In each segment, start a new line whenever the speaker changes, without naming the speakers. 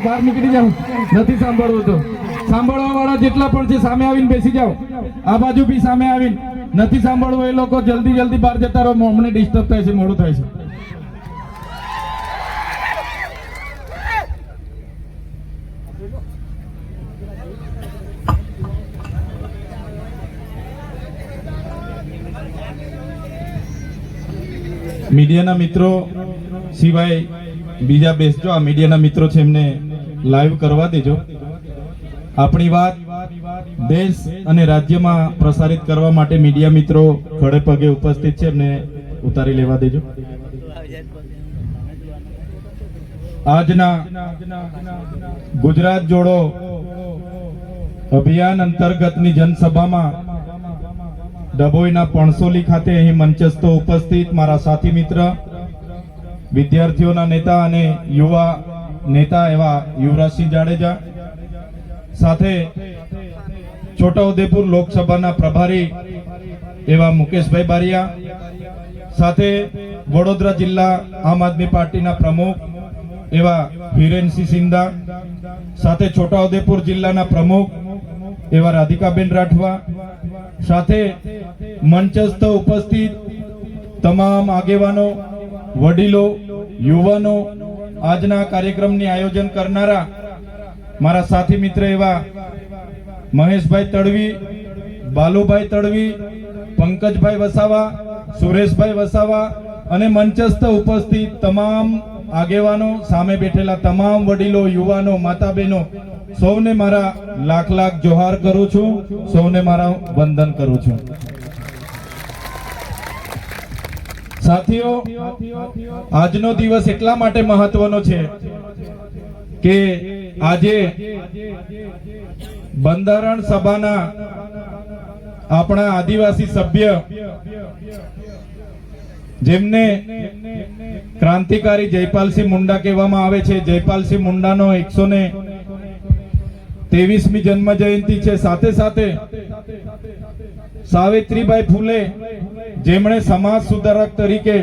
બહાર નીકળી જાઓ, નથી સાંભળવું તો. સાંભળવા વાળા જેટલા પણ છે સામે આવીને બેસી જાઓ. આ બાજુ બી સામે આવીને નથી સાંભળવું એ લોકો જલ્દી બહાર જતા રહો. અમને ડિસ્ટર્બ થાય છે, મોડું થાય છે. મીડિયાના મિત્રો સિવાય બીજા બેસજો. આ મીડિયાના મિત્રો છે એમને લાઈવ કરવા દેજો. આપણી વાત દેશ અને રાજ્યમાં પ્રસારિત કરવા માટે મીડિયા મિત્રો ખડે પગે ઉપસ્થિત છે, એમને ઉતારી લેવા દેજો. આજના ગુજરાત જોડો અભિયાન અંતર્ગતની જનસભામાં ડભોઈના પણસોલી ખાતે અહીં મંચસ્થ ઉપસ્થિત મારા સાથી મિત્ર, વિદ્યાર્થીઓના નેતા અને યુવા નેતા એવા યુવરાજસિંહ જાડેજા, સાથે છોટાઉદેપુર લોકસભાના પ્રભારી એવા મુકેશભાઈ બારિયા, સાથે વડોદરા જિલ્લા આમ આદમી પાર્ટીના પ્રમુખ એવા હિરેનસિંહ સિંધા, સાથે છોટાઉદેપુર જિલ્લાના પ્રમુખ એવા રાધિકાબેન રાઠવા, સાથે મંચસ્થ ઉપસ્થિત તમામ આગેવાનો, વડીલો, યુવાનો, આજના કાર્યક્રમની આયોજન કરનારા મારા સાથી મિત્ર એવા મહેશભાઈ તડવી, બાલુભાઈ તડવી, પંકજભાઈ વસાવા, સુરેશભાઈ વસાવા અને મંચસ્થ ઉપસ્થિત તમામ આગેવાનો, સામે બેઠેલા તમામ વડીલો, યુવાનો, માતા બહેનો, સૌને મારા લાખ જોહાર કરું છું, સૌને મારા વંદન કરું છું. સાથીઓ, આજનો દિવસ એટલા માટે મહત્વનો છે કે આજે બંધારણ સભાના આપણા આદિવાસી સભ્ય જેમને ક્રાંતિકારી જયપાલસિંહ મુંડા કહેવામાં આવે છે, જયપાલસિંહ મુંડાનો 123મી જન્મ જયંતિ છે. સાથે સાથે સાવિત્રીબાઈ ફૂલે જેમણે સમાજ સુધારક તરીકે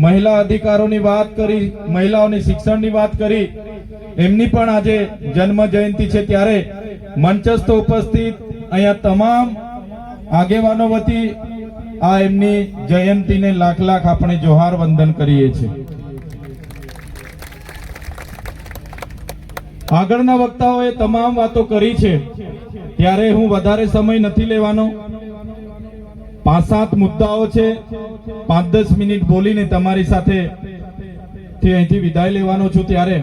મહિલા અધિકારોની વાત કરી, મહિલાઓની શિક્ષણની વાત કરી, એમની પણ આજે જન્મ જયંતિ છે. ત્યારે મંચસ્થ ઉપસ્થિત અહીંયા તમામ આગેવાનો વતી આ એમની જયંતિને લાખ આપણે જોહાર વંદન કરીએ છીએ. આગળના વક્તાઓએ તમામ વાતો કરી છે, ત્યારે હું વધારે સમય નથી લેવાનો. 5-7 મુદ્દાઓ છે, 5-10 મિનિટ બોલીને તમારી સાથે અહીંથી વિદાય લેવાનો છું. ત્યારે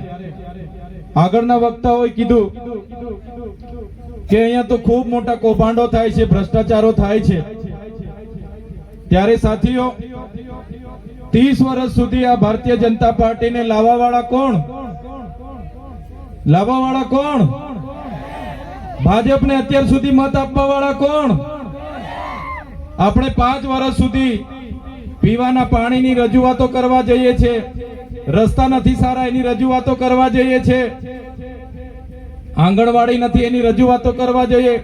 આગળના વક્તાઓએ કીધું કે અહીંયા તો ખૂબ મોટા કૌભાંડો થાય છે, ભ્રષ્ટાચારો થાય છે. ત્યારે સાથીઓ, 30 વર્ષ સુધી આ ભારતીય જનતા પાર્ટીને લાવવાવાળા કોણ? લાવવાવાળા કોણ? ભાજપને અત્યાર સુધી મત આપવા વાળા કોણ? આપણે 5 વર્ષ સુધી પીવાના પાણીની રજૂઆતો કરવા જઈએ છીએ, રસ્તા નથી સારા એની રજૂઆતો કરવા જઈએ છીએ, આંગણવાડી નથી એની રજૂઆતો કરવા જઈએ,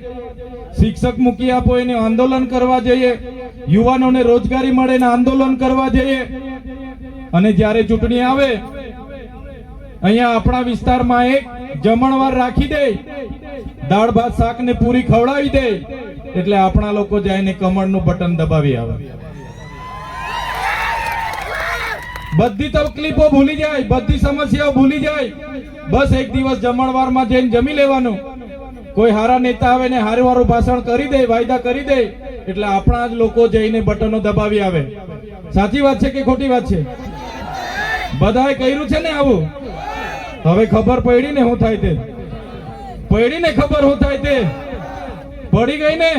શિક્ષક મૂકી આપો એને આંદોલન કરવા જઈએ, યુવાનોને રોજગારી મળે એને આંદોલન કરવા જઈએ. અને જ્યારે ચૂંટણી આવે, અહીંયા આપણા વિસ્તારમાં એક જમણવાર રાખી દે, દાળ ભાત શાક ને પૂરી ખવડાવી દે, એટલે આપણા લોકો જઈને કમળનું બટન દબાવી આવે. બધી તકલીફો ભૂલી જાય, બધી સમસ્યાઓ ભૂલી જાય. બસ એક દિવસ જમણવારમાં જઈને જમી લેવાનું. કોઈ હારા નેતા આવે ને હારું ભાષણ કરી દે, વાયદા કરી દે, એટલે આપણા જ લોકો જઈને બટનો દબાવી આવે. સાચી વાત છે કે ખોટી વાત છે? બધાએ કર્યું છે ને આવું? હવે ખબર પડી ને શું થાય તે? પડી ને ખબર શું થાય તે? પડી ગઈ ને?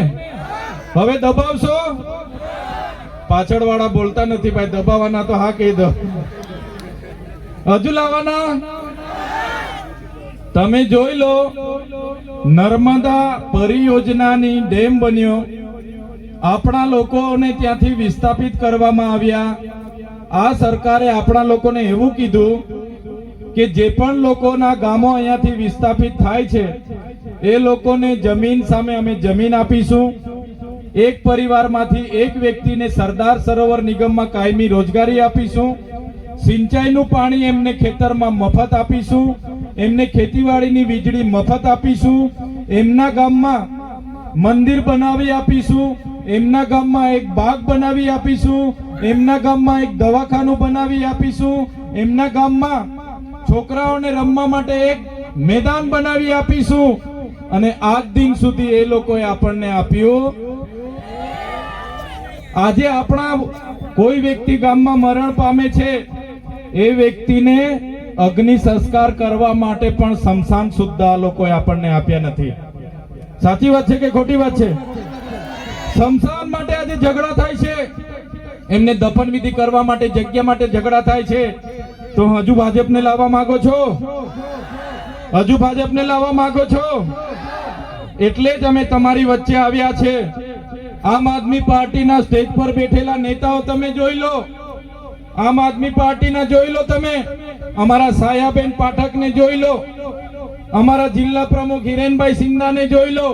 હવે દબાવશો? પાછળ વાળા બોલતા નથી ભાઈ, દબાવવાના તો હા કહી દો. હજુ લાવવાના? તમે જોઈ લો, નર્મદા પરિયોજનાની ડેમ બન્યો, આપણા લોકોને ત્યાંથી વિસ્થાપિત કરવામાં આવ્યા. આ સરકારે આપણા લોકોને એવું કીધું કે જે પણ લોકોના ગામો અહીંયાથી વિસ્થાપિત થાય છે એ લોકોને જમીન સામે અમે જમીન આપીશું. એક પરિવારમાંથી એક વ્યક્તિને સરદાર સરોવર નિગમમાં કાયમી રોજગારી આપીશું. સિંચાઈનું પાણી એમને ખેતરમાં મફત આપીશું. એમને ખેતીવાડીની વીજળી મફત આપીશું, એમના ગામમાં મંદિર બનાવી આપીશું, એમના ગામમાં એક બાગ બનાવી આપીશું, એમના ગામમાં એક દવાખાનું બનાવી આપીશું, એમના ગામમાં છોકરાઓને રમવા માટે એક મેદાન બનાવી આપીશું. અને આજ દિન સુધી એ લોકોએ આપણને આપ્યું. આજે આપણા કોઈ વ્યક્તિ ગામમાં મરણ પામે છે, એ વ્યક્તિને અગ્નિ સંસ્કાર કરવા માટે પણ સ્મશાન સુદ્ધા આ લોકોએ આપણને આપ્યા નથી. સાચી વાત છે કે ખોટી વાત છે? સ્મશાન માટે આજે ઝઘડા થાય છે, એમને દફન વિધિ કરવા માટે જગ્યા માટે ઝઘડા થાય છે. તો હજુ ભાજપને લાવવા માંગો છો? હજુ ભાજપને લાવવા માંગો છો? એટલે જ અમે તમારી વચ્ચે આવ્યા છે. આમ આદમી પાર્ટીના સ્ટેજ પર બેઠેલા નેતાઓ તમે જોઈ લો, આમ આદમી પાર્ટીના જોઈ લો, તમે અમારા સાયાબેન પાઠકને જોઈ લો, અમારા જિલ્લા પ્રમુખ હિરેનભાઈ સિંધાને જોઈ લો,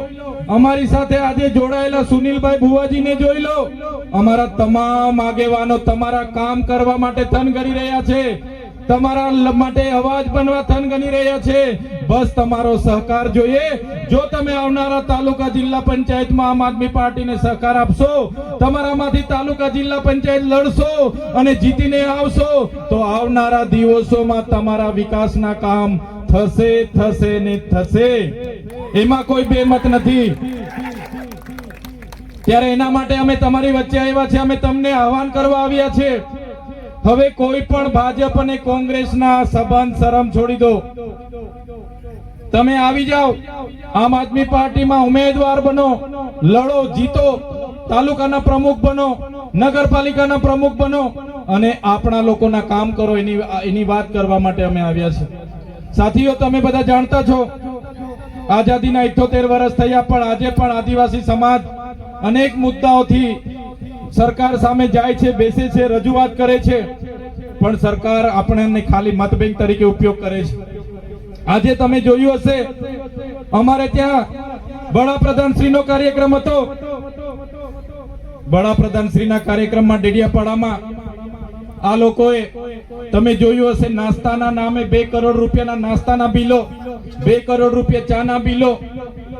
અમારી સાથે આજે જોડાયેલા સુનિલભાઈ ભુવાજીને જોઈ લો. અમારા તમામ આગેવાનો તમારા કામ કરવા માટે થનગની રહ્યા છે, તમારા માટે અવાજ બનવા થનગની રહ્યા છે. બસ તમારો સહકાર જોઈએ. જો તમે આવનારા તાલુકા જિલ્લા પંચાયતમાં આમ આદમી પાર્ટીને સહકાર આપશો, તમારામાંથી તાલુકા જિલ્લા પંચાયત લડશો અને જીતીને આવશો, તો આવનારા દિવસોમાં તમારા વિકાસના કામ થશે થશે ને થશે. એમાં કોઈ બેમત નથી. ત્યારે એના માટે અમે તમારી વચ્ચે આવ્યા છે. અમે તમને આહવાન કરવા આવ્યા છે. હવે કોઈ પણ ભાજપ અને કોંગ્રેસના સંબંધ શરમ છોડી દો. તમે આવી જાઓ, આમ આદમી પાર્ટીમાં ઉમેદવાર બનો, લડો, જીતો, તાલુકાના પ્રમુખ બનો, નગરપાલિકાના પ્રમુખ બનો અને આપણા લોકોના કામ કરો. એની વાત કરવા માટે અમે આવ્યા છે. સાથીઓ, તમે બધા જાણતા છો, આઝાદીના 78 વર્ષ થયા, પણ આજે પણ આદિવાસી સમાજ અનેક મુદ્દાઓથી સરકાર સામે જાય છે, બેસે છે, રજૂઆત કરે છે, પણ સરકાર આપણને ખાલી મત બેંક તરીકે ઉપયોગ કરે છે. આજે તમે જોયું હશે, અમારે ત્યાં વડાપ્રધાનશ્રીનો કાર્યક્રમ હતો. વડાપ્રધાનશ્રીના કાર્યક્રમમાં ડેડિયાપાડામાં આ લોકોએ તમે જોયું હશે, નાસ્તાના નામે 2 કરોડ રૂપિયાના નાસ્તાના બિલો, 2 કરોડ રૂપિયા ચાના બિલો,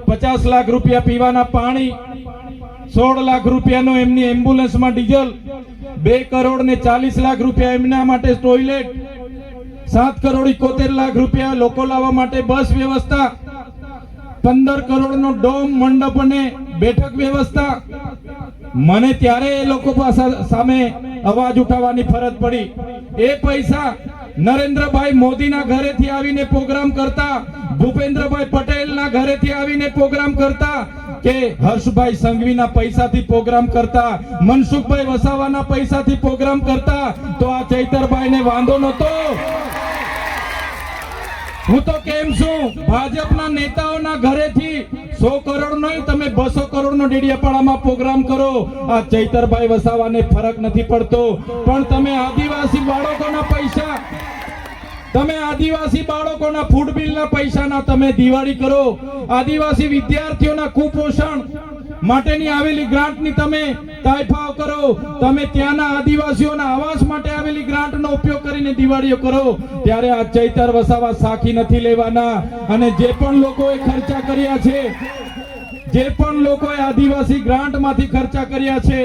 50 લાખ રૂપિયા પીવાના પાણી, 16 લાખ રૂપિયાનો એમની એમ્બ્યુલન્સમાં ડીઝલ, 2 કરોડ ને 40 લાખ રૂપિયા એમના માટે ટોયલેટ, 7 કરોડ 71 લાખ રૂપિયા લોકો લાવવા માટે બસ વ્યવસ્થા, 15 કરોડનો ડોમ, મંડપ અને બેઠક વ્યવસ્થા. મને ત્યારે એ લોકો સામે અવાજ ઉઠાવવાની ફરજ પડી. એ પૈસા નરેન્દ્રભાઈ મોદીના ઘરેથી આવીને પ્રોગ્રામ કરતા, ભૂપેન્દ્રભાઈ પટેલના ઘરેથી આવીને પ્રોગ્રામ કરતા, કે હર્ષભાઈ સંઘવીના પૈસાથી પ્રોગ્રામ કરતા, મનસુખભાઈ વસાવાના પૈસાથી પ્રોગ્રામ કરતા, તો આ ચૈતરભાઈને વાંધો નતો. હું તો કેમ છું, ભાજપના નેતાઓના ઘરેથી 100 કરોડ નહીં, તમે 200 કરોડનો ડેડિયાપાડામાં પ્રોગ્રામ કરો. આ ચૈતરભાઈ વસાવાને ફરક નથી પડતો. પણ તમે આદિવાસી બાળકોના પૈસા, તમે આદિવાસી બાળકોના ફૂડ બિલના પૈસાના તમે દિવાળી કરો. આદિવાસી વિદ્યાર્થીઓના કુપોષણ માટેની આવેલી ગ્રાન્ટની તમે તાયફાવ કરો. તમે ત્યાંના આદિવાસીઓના આવાસ માટે આવેલી ગ્રાન્ટનો ઉપયોગ કરીને દિવાળીઓ કરો. ત્યારે આ ચૈતર વસાવા સાખી નથી લેવાના. અને જે પણ લોકોએ ખર્ચા કર્યા છે, જે પણ લોકોએ આદિવાસી ગ્રાન્ટમાંથી ખર્ચા કર્યા છે,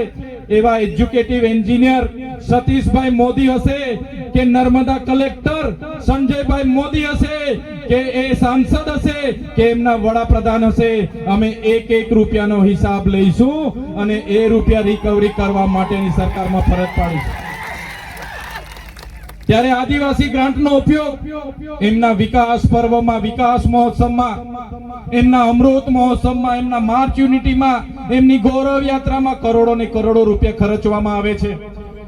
એવા એજ્યુકેટિવ એન્જિનિયર સતીશભાઈ મોદી હશે, કે નર્મદા કલેક્ટર સંજયભાઈ મોદી હશે, કે એ સાંસદ હશે, કે એમના વડાપ્રધાન હશે, અમે 1 રૂપિયાનો હિસાબ લઈશું અને એ રૂપિયા રિકવરી કરવા માટેની સરકારમાં ફરજ પાડીશું. ત્યારે આદિવાસી ગ્રાન્ટનો ઉપયોગ એમના વિકાસ પર્વમાં, વિકાસ મહોત્સવમાં, એમના અમૃત મહોત્સવમાં, એમના માર્ચ યુનિટીમાં, એમની ગૌરવ યાત્રામાં કરોડો ને કરોડો રૂપિયા ખર્ચવામાં આવે છે.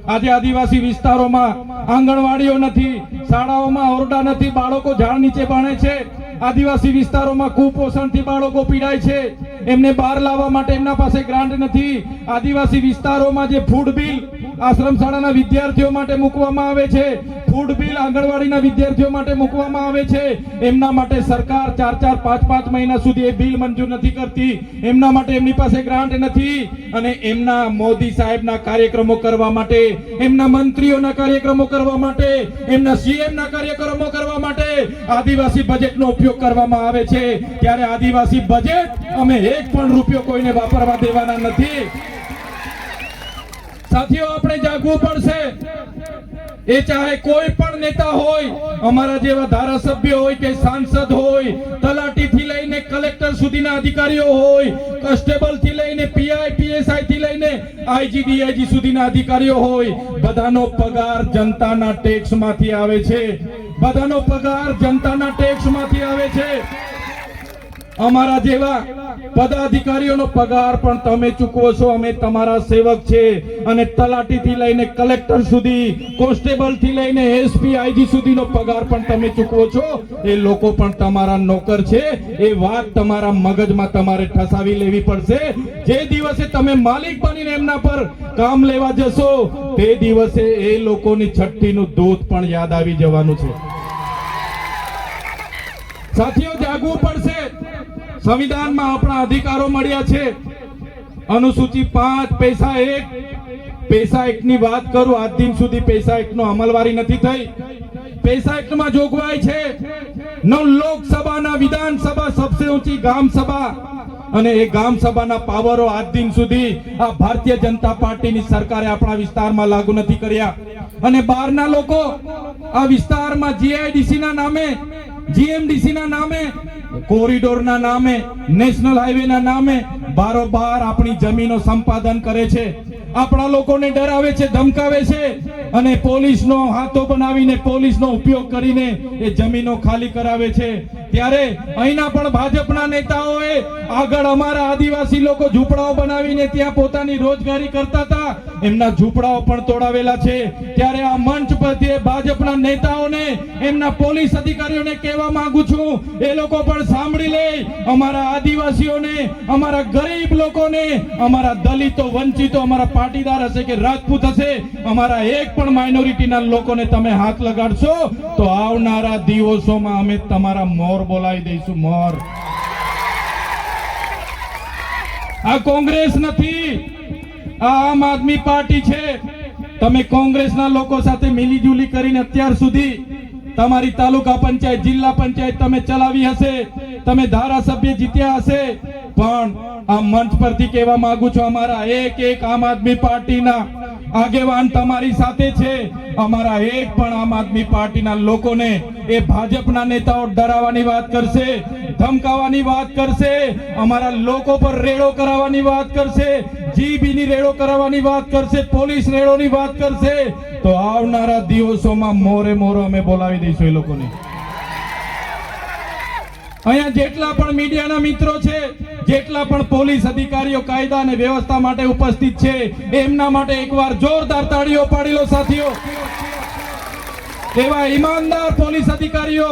આજે આદિવાસી વિસ્તારોમાં આંગણવાડીઓ નથી, શાળાઓમાં ઓરડા નથી, બાળકો ઝાડ નીચે ભણે છે. આદિવાસી વિસ્તારોમાં કુપોષણથી બાળકો પીડાય છે, એમને બહાર લાવવા માટે એમના પાસે ગ્રાન્ટ નથી. આદિવાસી વિસ્તારોમાં જે ફૂડ બિલ આશ્રમ શાળાના વિદ્યાર્થીઓ માટે મૂકવામાં આવે છે, ફૂડ બિલ આંગણવાડીના વિદ્યાર્થીઓ માટે મૂકવામાં આવે છે, એમના માટે સરકાર 4-4, 5-5 મહિના સુધી એ બિલ મંજૂર નથી કરતી, એમના માટે એમની પાસે ગ્રાન્ટ નથી, અને એમના મોદી સાહેબના કાર્યક્રમો કરવા માટે, એમના મંત્રીઓના કાર્યક્રમો કરવા માટે, એમના સીએમના કાર્યક્રમો કરવા માટે આદિવાસી બજેટનો ઉપયોગ કરવામાં આવે છે. ત્યારે આદિવાસી બજેટ અમે 1 પણ રૂપિયો કોઈને વાપરવા દેવાના નથી. સાથીઓ, આપણે જાગવું પડશે. એ ચાહે કોઈ પણ નેતા હોય, અમારા જેવા ધારાસભ્ય હોય કે સાંસદ હોય, તલાટીથી લઈને કલેક્ટર સુધીના અધિકારીઓ હોય, કોન્સ્ટેબલ થી લઈને પીઆઈ પીએસઆઈ થી લઈને આઈજી ડીઆઈજી સુધીના અધિકારીઓ હોય, બધાનો પગાર જનતાના ટેક્સ માંથી આવે છે. બધાનો પગાર જનતાના ટેક્સ માંથી આવે છે. અમારા જેવા પદાધિકારીઓનો પગાર પણ તમે ચૂકવો છો. અમે તમારા સેવક છે. અને તલાટીથી લઈને કલેક્ટર સુધી, કોન્સ્ટેબલ થી લઈને એસપી આઈજી સુધીનો પગાર પણ તમે ચૂકવો છો. એ લોકો પણ તમારા નોકર છે. એ વાત તમારા મગજમાં તમારે ઠસાવી લેવી પડશે. જે દિવસે તમે માલિક બનીને એમના પર કામ લેવા જશો, તે દિવસે એ લોકોની છઠ્ઠીનું દૂધ પણ યાદ આવી જવાનું છે. સાથીઓ, જાગવું પડશે. સંવિધાનમાં આપણા અધિકારો મળ્યા છે. અનુસૂચિ 5 પૈસા એકની વાત કરું, આજ દિન સુધી પૈસા એકનો અમલવારી નથી થઈ. પૈસા એકમાં જોગવાઈ છે લોકસભાના વિધાનસભા સબસે ઊંચી ગામ સભા, અને એ ગામ સભાના પાવરો આજ દિન સુધી આ ભારતીય જનતા પાર્ટીની સરકારે આપણા વિસ્તારમાં લાગુ નથી કર્યા. અને બહારના લોકો આ વિસ્તારમાં જીઆઈડીસી ના નામે, જીએમડીસી ના નામે, કોરિડોરના નામે, નેશનલ હાઈવે ના નામે બારોબાર આપણી જમીનો સંપાદન કરે છે. આપણા લોકોને ડરાવે છે, ધમકાવે છે, અને પોલીસનો હાથો બનાવીને, પોલીસનો ઉપયોગ કરીને એ જમીનો ખાલી કરાવે છે. ત્યારે અહીંના પણ ભાજપના નેતાઓએ આગળ અમારા આદિવાસી લોકો ઝૂંપડાઓ બનાવીને ત્યાં પોતાની રોજગારી કરતા હતા, એમના ઝૂંપડાઓ પણ તોડાવેલા છે. ત્યારે આ મંચ પરથી ભાજપના નેતાઓને, એમના પોલીસ અધિકારીઓને કહેવા માંગુ છું, એ લોકો પણ સાંભળી લે. અમારા આદિવાસીઓને, અમારા ગરીબ લોકોને, અમારા દલિતો, વંચિતો, અમારા પાટીદાર હશે કે રાજપૂત હશે, અમારા એક પણ માઇનોરિટીના લોકોને તમે હાથ લગાડશો તો આવનારા દિવસોમાં અમે તમારા મોર બોલાવી દઈશું. મોર. આ કોંગ્રેસ નથી, આ આમ આદમી પાર્ટી છે. તમે કોંગ્રેસના લોકો સાથે મિલીજુલી કરીને અત્યાર સુધી તમારી તાલુકા પંચાયત, જિલ્લા પંચાયત તમે ચલાવી હશે, તમે ધારાસભ્ય જીત્યા હશે, પણ આ મંચ પરથી કહેવા માંગુ છું, અમારા એક આમ આદમી પાર્ટીના આગેવાન તમારી સાથે છે. અમારા એક પણ આમ આદમી પાર્ટીના લોકોને એ ભાજપના નેતાઓ ડરાવવાની વાત કરશે, ધમકાવવાની વાત કરશે, અમારા લોકો પર રેડો કરાવવાની વાત કરશે, જીબીની રેડો કરાવવાની વાત કરશે, પોલીસ રેડોની વાત કરશે, તો આવનારા દિવસોમાં મોરે મોરો અમે બોલાવી દઈશું એ લોકોને. અહીંયા જેટલા પણ મીડિયાના મિત્રો છે, જેટલા પણ પોલીસ અધિકારીઓ કાયદા અને વ્યવસ્થા માટે ઉપસ્થિત છે, એમના માટે એકવાર જોરદાર તાળીઓ પાડી લો સાથીઓ. એવા ઈમાનદાર પોલીસ અધિકારીઓ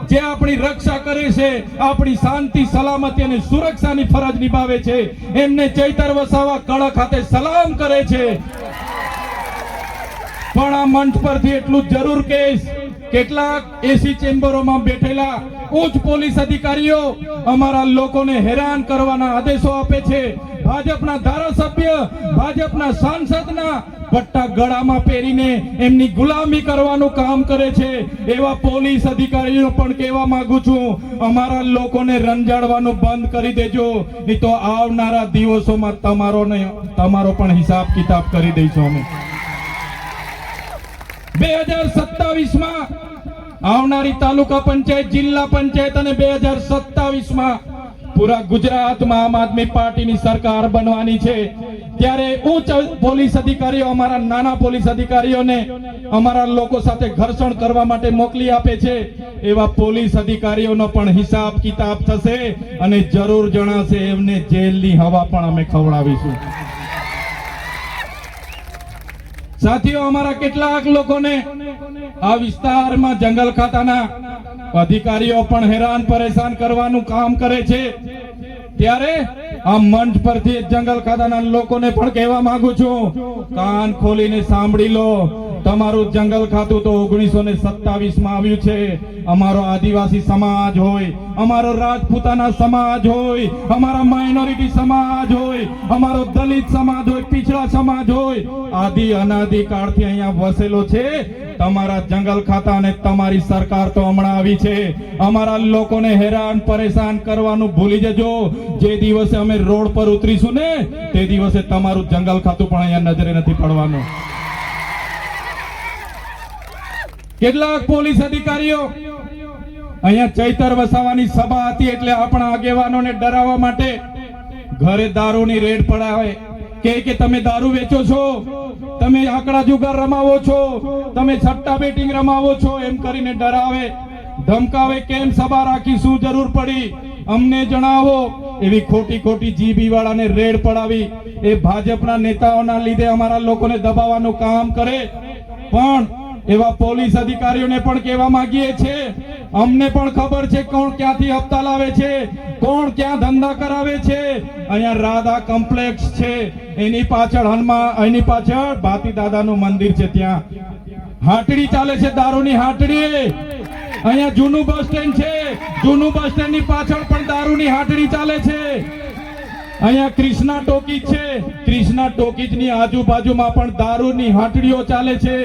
જે આપણી રક્ષા કરે છે, આપણી શાંતિ, સલામતી અને સુરક્ષાની ફરજ નિભાવે છે, એમને ચૈતર વસાવા કડક હાથે સલામ કરે છે. પણ આ મંચ પરથી એટલું જરૂર કહીશ, કેટલાક એસી ચેમ્બરોમાં બેઠેલા ઉચ્ચ પોલીસ અધિકારીઓ અમારા લોકોને હેરાન કરવાના આદેશો આપે છે. ભાજપના ધારાસભ્ય, ભાજપના સાંસદના પટ્ટા ગળામાં પહેરીને એમની ગુલામી કરવાનું કામ કરે છે. એવા પોલીસ અધિકારીઓ પણ કહેવા માંગુ છું, અમારા લોકોને રંજાડવાનું બંધ કરી દેજો, નહીં તો આવનારા દિવસોમાં તમારો પણ હિસાબ કિતાબ કરી દઈશું અમે. 2027માં આવનારી તાલુકા પંચાયત, જિલ્લા પંચાયત અને 2027માં પૂરા ગુજરાતમાં આમ આદમી પાર્ટીની સરકાર બનવાની છે. ત્યારે ઉચ્ચ પોલીસ અધિકારીઓ અમારા નાના પોલીસ અધિકારીઓને અમારા લોકો સાથે ઘર્ષણ કરવા માટે મોકલી આપે છે. એવા પોલીસ અધિકારીઓનો પણ હિસાબ કિતાબ થશે, અને જરૂર જણાશે એમને જેલની હવા પણ અમે ખવડાવીશું. સાથીઓ, અમારા કેટલાક લોકોને આ વિસ્તારમાં જંગલ ખાતાના અધિકારીઓ પણ હેરાન પરેશાન કરવાનું કામ કરે છે. ત્યારે આ મંચ પરથી જંગલ ખાતાના લોકોને પણ કહેવા માંગુ છું, કાન ખોલીને સાંભળી લો. તમારું જંગલ ખાતું તો 1927 માં આવ્યું છે. અમારો આદિવાસી સમાજ હોય, અમારો રાજપૂતાના સમાજ હોય, અમારા માઇનોરિટી સમાજ હોય, અમારો દલિત સમાજ હોય, પીછડા સમાજ હોય, આદિ અનાદિ કાળથી અહીંયા વસેલો છે. તમારા જંગલ ખાતા અને તમારી સરકાર તો હમણાં આવી છે. અમારા લોકોને હેરાન પરેશાન કરવાનું ભૂલી જજો. જે દિવસે અમે રોડ પર ઉતરીશું ને તે દિવસે તમારું જંગલ ખાતું પણ અહીંયા નજરે નથી પડવાનું. કેટલાક પોલીસ અધિકારીઓ અહીંયા ચૈતર વસાવાની સભા હતી એટલે આપણા આગેવાનોને ડરાવવા માટે ઘરે દારૂની રેડ પડાવે કે તમે દારૂ વેચો છો, તમે આંકડા જુગાર રમાવો છો, તમે સટ્ટા બેટિંગ રમાવો છો, એમ કરીને ડરાવે ધમકાવે. કેમ સભા રાખી, શું જરૂર પડી, અમને જણાવો. એવી ખોટી ખોટી જીબી વાળાને રેડ પડાવી એ ભાજપના નેતાઓના લીધે અમારા લોકોને દબાવવાનું કામ કરે. પણ એવા પોલીસ અધિકારીઓને પણ કહેવા માંગીએ છે, અમને પણ ખબર છે કોણ ક્યાંથી હપ્તા લાવે છે, કોણ ક્યાં ધંધા કરાવે છે. અહીંયા રાધા કોમ્પ્લેક્સ છે, એની પાછળ એની પાછળ ભાતી દાદાનું મંદિર છે, ત્યાં હાટડી ચાલે છે, દારૂની હાટડી. અહીંયા જૂનું બસ સ્ટેન્ડ છે, જૂનું બસ સ્ટેન્ડ ની પાછળ પણ દારૂની હાટડી ચાલે છે. અહીંયા કૃષ્ણા ટોકીજ છે, કૃષ્ણા ટોકીજ ની આજુબાજુમાં પણ દારૂની હાટડીઓ ચાલે છે.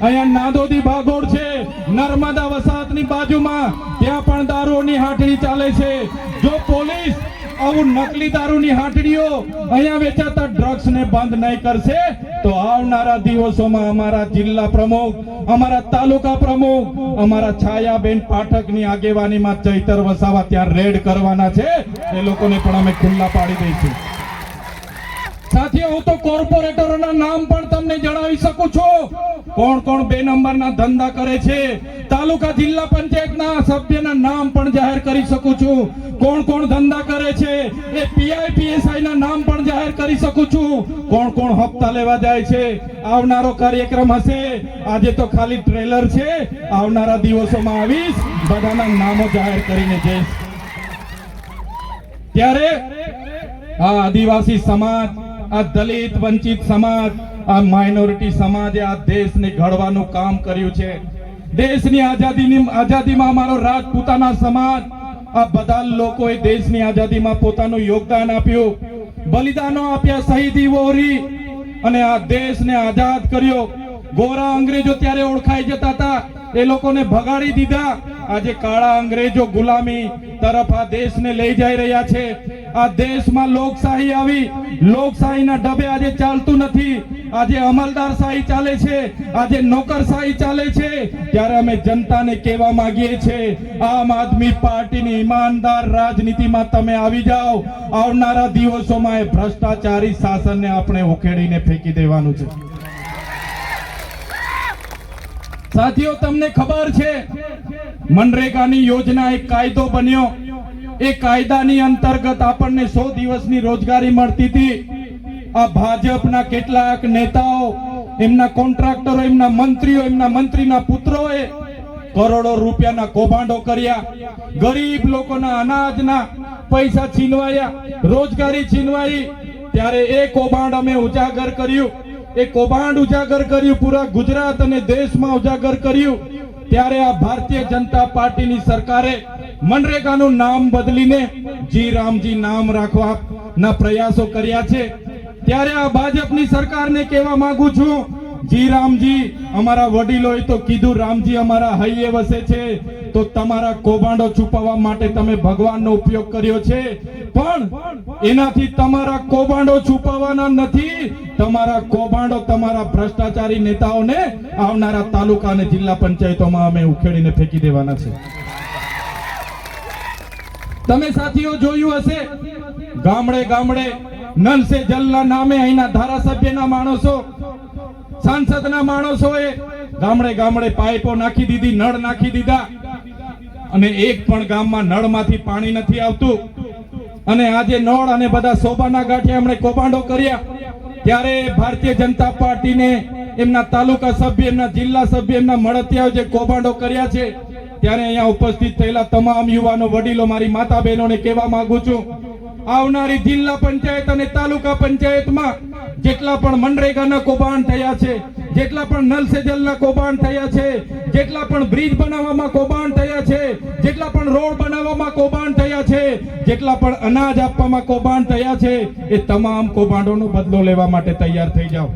અહીંયા નાદોદી ભાગોળ છે, નર્મદા વસાહતની બાજુમાં, ત્યાં પણ દારૂની હાટડી ચાલે છે. જો પોલીસ આવું નકલી દારૂની હાટડીઓ અહીંયા વેચાતા ડ્રગ્સ ને બંધ નહીં કરશે તો આવનારા દિવસોમાં અમારા જિલ્લા પ્રમુખ, અમારા તાલુકા પ્રમુખ, અમારા છાયાબેન પાઠકની આગેવાનીમાં ચૈતર વસાવા ત્યાં રેડ કરવાના છે. એ લોકોને પણ અમે ખુલ્લા પાડી દઈશું. સાથીઓ, હું તો કોર્પોરેટરોના નામ પણ તમને જણાવી શકું છું, કોણ કોણ 2 નંબરના ધંધા કરે છે. તાલુકા જિલ્લા પંચાયતના સભ્યના નામ પણ જાહેર કરી શકું છું, કોણ કોણ ધંધા કરે છે. એ પીઆઈ પીએસઆઈ ના નામ પણ જાહેર કરી શકું છું, કોણ કોણ હપ્તા લેવા જાય છે. આવનારો કાર્યક્રમ હશે, આજે તો ખાલી ટ્રેલર છે, આવનારા દિવસોમાં આવીશ, બધાના નામો જાહેર કરીને જઈશ. ત્યારે આ આદિવાસી સમાજ, આ દલિત વંચિત સમાજ, આ માઇનોરિટી સમાજે આ દેશને ઘડવાનું કામ કર્યું છે. દેશની આઝાદીમાં અમારો રાજપૂતાના સમાજ, આ બધા લોકોએ દેશની આઝાદીમાં પોતાનું યોગદાન આપ્યું, બલિદાનો આપ્યા, શહીદી વહોરી અને આ દેશને આઝાદ કર્યો. ગોરા અંગ્રેજો ત્યારે ઓળખાઈ જતા હતા, એ લોકોને ભગાડી દીધા. આજે કાળા અંગ્રેજો ગુલામી તરફ આ દેશને લઈ જઈ રહ્યા છે. આ દેશમાં લોકશાહી આવી, લોકશાહીના ઢબે આજે ચાલતું નથી. આજે અમલદારશાહી ચાલે છે, આજે નોકરશાહી ચાલે છે. ત્યારે અમે જનતાને કહેવા માંગીએ છીએ, આમ આદમી પાર્ટીની ઈમાનદાર રાજનીતિમાં તમે આવી જાઓ. આવનારા દિવસોમાં એ ભ્રષ્ટાચારી શાસનને આપણે ઉખેડીને ફેંકી દેવાનું છે. સાથીઓ, તમને ખબર છે મનરેગાની યોજના એક કાયદો બન્યો. એ કાયદાની અંતર્ગત આપણને 100 દિવસની રોજગારી મળતી હતી. આ ભાજપના કેટલાક નેતાઓ, એમના કોન્ટ્રાક્ટરો, એમના મંત્રીઓ, એમના મંત્રીના પુત્રોએ કરોડો રૂપિયાના કૌભાંડો કર્યા. ગરીબ લોકોના અનાજના પૈસા છીનવાયા, રોજગારી છીનવાઈ. ત્યારે એ કૌભાંડ અમે ઉજાગર કર્યું, એ કૌભાંડ ઉજાગર કર્યું, પૂરા ગુજરાત અને દેશમાં ઉજાગર કર્યું. ત્યારે આ ભારતીય જનતા પાર્ટીની સરકારે મનરેગાનું નામ બદલીને જી રામજી નામ રાખવાના પ્રયાસો કર્યા છે. ત્યારે આ ભાજપની સરકારને કહેવા માંગુ છું, જી રામજી, અમારા વડીલોએ તો કીધું રામજી અમારા હૈયે વસે છે, તો તમારા કૌભાંડો છુપાવવા માટે તમે ભગવાનનો ઉપયોગ કર્યો છે. પણ એનાથી તમારા કૌભાંડો છુપાવવાના નથી. તમારા કૌભાંડો, તમારા ભ્રષ્ટાચારી નેતાઓને આવનારા તાલુકા અને જિલ્લા પંચાયતોમાં અમે ઉખેડીને ફેંકી દેવાના છે. તમે સાથીઓ જોયું હશે, ગામડે ગામડે નલ સે જલના નામે અહીંના ધારાસભ્યના માણસો, સાંસદના માણસોએ ગામડે ગામડે પાઇપો નાખી દીધી, નળ નાખી દીધા, અને એક પણ ગામમાં નળમાંથી પાણી નથી આવતું. અને આજે નળ અને બધા સોબાના ગાંઠિયા એમણે કૌભાંડો કર્યા. ત્યારે ભારતીય જનતા પાર્ટીને એમના તાલુકા સભ્ય, એમના જિલ્લા સભ્ય, એમના મળતિયાઓ જે કૌભાંડો કર્યા છે, ત્યારે અહીંયા ઉપસ્થિત થયેલા તમામ યુવાનો, વડીલો, મારી માતા બહેનોને કહેવા માંગુ છું, આવનારી જિલ્લા પંચાયત અને તાલુકા પંચાયતમાં જેટલા પણ મનરેગાના કૌભાંડ થયા છે, જેટલા પણ નલ સે જલના કૌભાંડ થયા છે, જેટલા પણ બ્રિજ બનાવવામાં કૌભાંડ થયા છે, જેટલા પણ રોડ બનાવવામાં કૌભાંડ થયા છે, જેટલા પણ અનાજ આપવામાં કૌભાંડ થયા છે, એ તમામ કૌભાંડોનો બદલો લેવા માટે તૈયાર થઈ જાઓ.